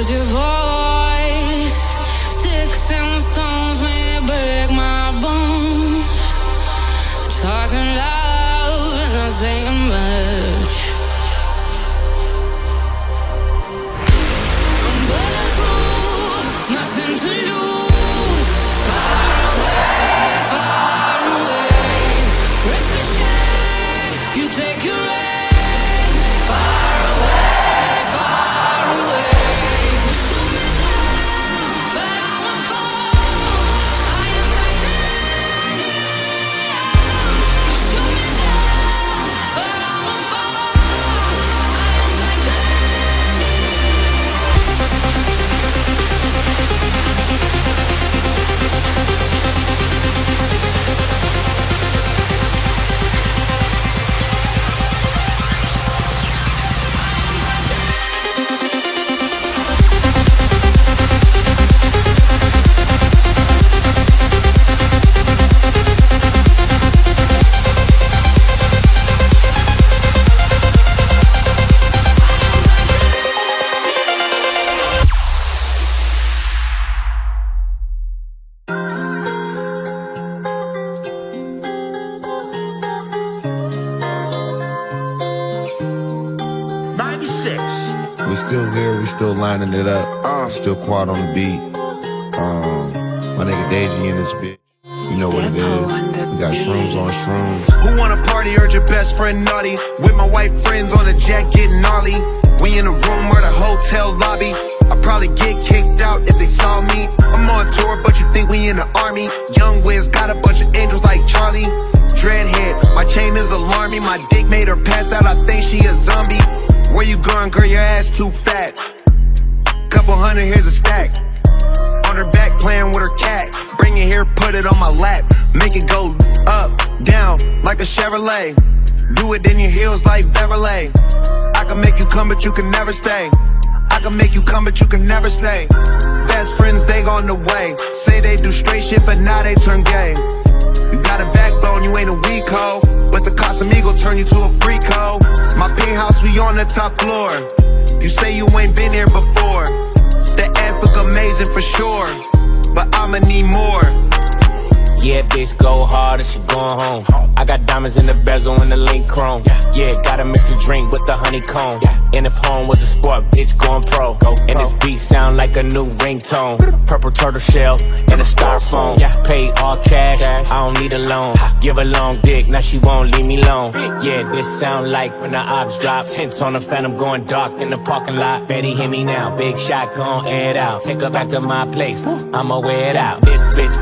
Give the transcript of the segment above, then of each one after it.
Cause your voice, sticks and stones may break my bones. Talking loud, not saying much. I'm bulletproof, nothing to lose. Far away, ricochet, you take your aim. Far away, you shoot me down, but I won't fall. I am titanium. You shoot me down, but I won't fall. I am titanium. We still here, we still lining it up. Still quad on the beat. My nigga Deji in this bitch. You know what it is. We got shrooms on shrooms. Who wanna party? Heard your best friend naughty. With my white friends on the jet getting gnarly. We in a room or the hotel lobby. I'd probably get kicked out if they saw me. I'm on tour, but you think we in the army. Young Wiz got a bunch of angels like Charlie. Dreadhead, my chain is alarming. My dick made her pass out, I think she a zombie. Where you going, girl, your ass too fat. Couple hundred, here's a stack. On her back, playing with her cat. Bring it here, put it on my lap. Make it go up, down, like a Chevrolet. Do it in your heels like Beverly. I can make you come, but you can never stay. I can make you come, but you can never stay. Best friends, they on the way. Say they do straight shit, but now they turn gay. You got a backbone, you ain't a weak hoe. But the Casamigo turn you to a freak hoe. My penthouse, we on the top floor. You say you ain't been here before. The ass look amazing for sure, but I'ma need more. Yeah, bitch, go hard and she going home. I got diamonds in the bezel and the link chrome. Yeah, gotta mix a drink with the honeycomb. And if home was a sport, bitch, going pro. And this beat sound like a new ringtone. Purple turtle shell and a styrofoam. Pay all cash, I don't need a loan. Give a long dick, now she won't leave me alone. Yeah, this sound like when the ops drop. Tints on the phantom going dark in the parking lot. Betty, hear me now, big shot, gon' air it out. Take her back to my place, I'ma wear it out. This bitch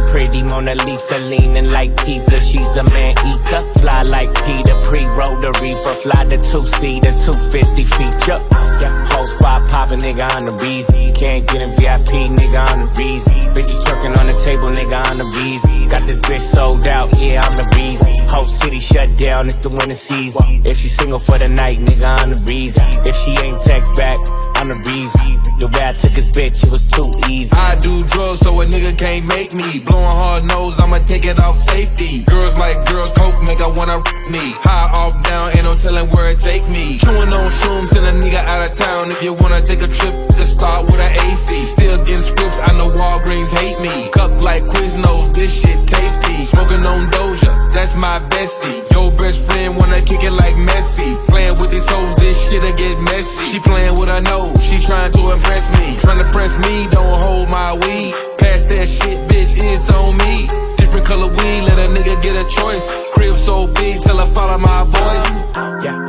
pretty, Mona Lisa, leaning like pizza. She's a man-eater, fly like Peter. Pre-roll the reefer, fly the 2-seater, 250 feature. Whole spot poppin', nigga on the breezy. Can't get in VIP, nigga on the breezy. Bitches twerking on the table, nigga on the breezy. Got this bitch sold out, yeah, I'm the breezy. Whole city shut down, it's the winter season. If she single for the night, nigga on the breezy. If she ain't text back, I'm the breezy. The way I took his bitch, it was too easy. I do drugs so a nigga can't make me. Blowing hard nose, I'ma take it off safety. Girls like girls, coke make I wanna me. High off down, ain't no telling where it take me. Chewing on shrooms, send a nigga out of town. If you wanna take a trip, just start with an A fee. Still getting scripts, I know Walgreens hate me. Cup like Quiznos, this shit tasty. Smoking on Doja, that's my bestie. Your best friend wanna kick it like Messi. Playing with these hoes, this shit'll get messy. She playing with her nose, she trying to impress me. Trying to press me, don't hold my weed. Pass that shit, bitch, it's on me. Different color weed, let a nigga get a choice. Crib so big, tell her follow my voice.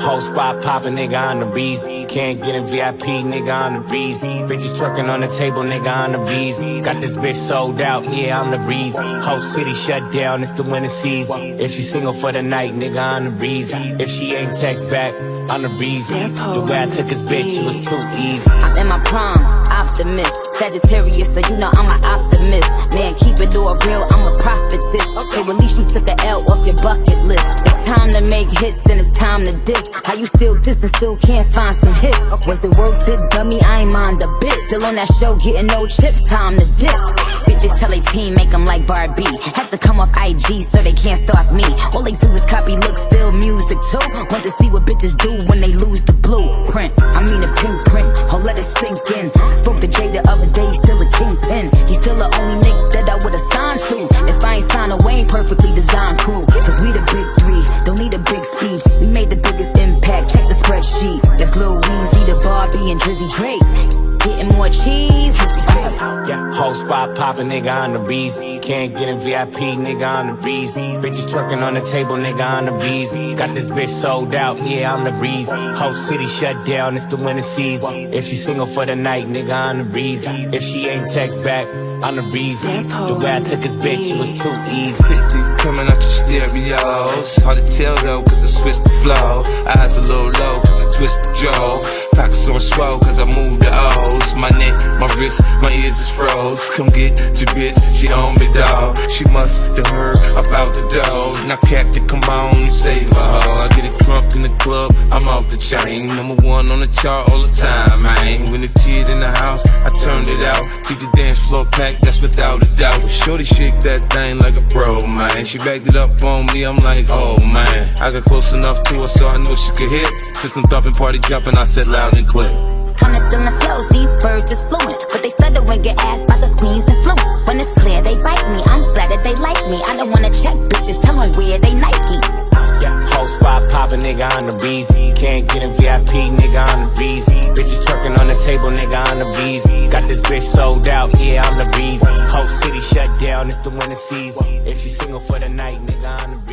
Whole spot poppin', nigga on the breezy. Can't get in VIP, nigga on the breezy. Bitches twerking on the table, nigga on the breezy. Got this bitch sold out, yeah, I'm the breezy. Whole city shut down, it's the winter season. If she single for the night, nigga on the breezy. If she ain't text back, I'm the breezy. The way I took his bitch, it was too easy. I'm in my prime, optimist. Sagittarius, so you know I'm an optimist. Man, keep it all real, I'm a prophetess. So at least you took a L off your bucket list. It's time to make hits and it's time to diss. How you still diss and still can't find some hits? Was it worth it, dummy? I ain't mind a bit. Still on that show, getting no chips, time to dip. Bitches tell a team, make them like Barbie. Had to come off IG so they can't stalk me. All they do is copy looks, still music too. Want to see what bitches do when they lose the blueprint. I mean a pink print, hold let it sink in. I spoke to Jay the other day, he's still a kingpin. He's still the only nigga that I would've signed to. If I ain't signed away, ain't perfectly designed crew. Cause we the big three, don't need a big speech. We made the biggest impact, check the spreadsheet. That's Lil Weezy, the Barbie, and Drizzy Drake. Getting more cheese, yeah, whole spot poppin', nigga, on the reason. Can't get in VIP, nigga, on the reason. Bitches twerking on the table, nigga, on the reason. Got this bitch sold out, yeah, I'm the reason. Whole city shut down, it's the winter season. If she single for the night, nigga, I'm the reason. If she ain't text back, I'm the reason. The way I took his bitch, it was too easy. Coming out your stereos, hard to tell though, cause I switched the flow. Eyes a little low, cause I twist the jaw. Pockets on swole, cause I moved the O's. My neck, my wrist, my ears is froze. Come get your bitch, she on me, dog. She must have heard about the dough. Now Captain, come on and save her. I get it drunk in the club, I'm off the chain. Number one on the chart all the time, man. When the kid in the house, I turned it out. Keep the dance floor packed, that's without a doubt. But shorty shake that thing like a pro, man. She backed it up on me, I'm like, oh man. I got close enough to her so I knew she could hit. System thumping, party jumping, I said loud and clear. Coming still in flows, these birds is fluent. But they stutter when get asked by the queens and fluent. When it's clear they bite me, I'm flattered they like me. I don't wanna check bitches, tell them where they Nike. Yeah, whole spot poppin', nigga, on the reason. Can't get in VIP, nigga, on the reason. Bitches twerking on the table, nigga, on the reason. Got this bitch sold out, yeah, I'm the reason. Whole city shut down, it's the winter season. If she single for the night, nigga, on the